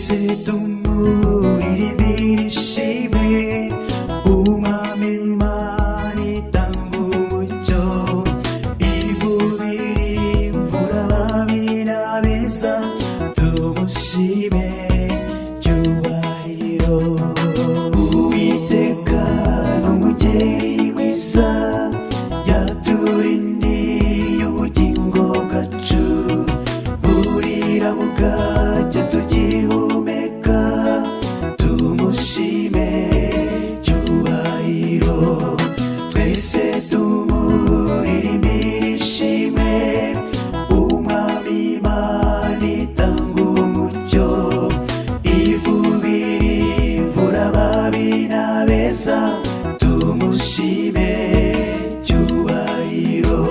twese tumuririmbire ishimwe umwami Imana itanga umucyo ivubira imvura ababi n'abeza tumushime cyubahiro Uwiteka n'umugeri mwiza yaturindiye ubugingo bwacu burira bugacya tugihumeka tumushime cyubahiro twese tumuririmbire ishimwe umwami Imana itanga umucyo ivubira imvura ababi n'abeza tumushime cyubahiro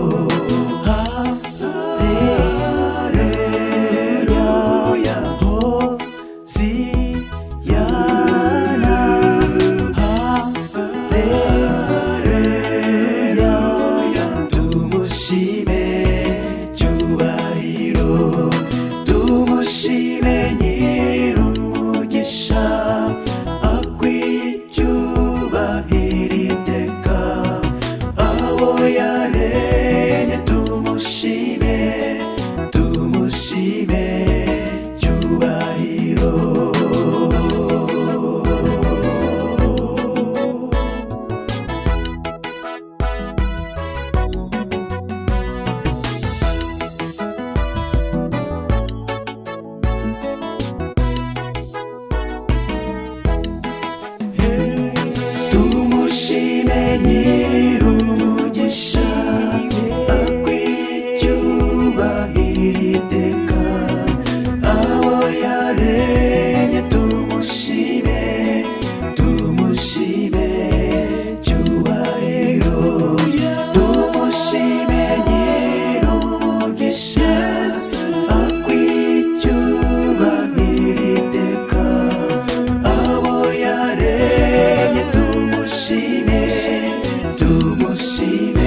haleluya hosiyana haleluya tumushime cyubahiro tumushime nyir'umugisha akwiye icyubahiro iteka abo yaremye tumushime tumushime cyubahiro tumushime nyir'umugisha akwiye icyubahiro iteka abo yaremye tumushime tumushime cyubahiro tumushime nyir'umugisha akwiye icyubahiro iteka abo yaremye tumushime tumushime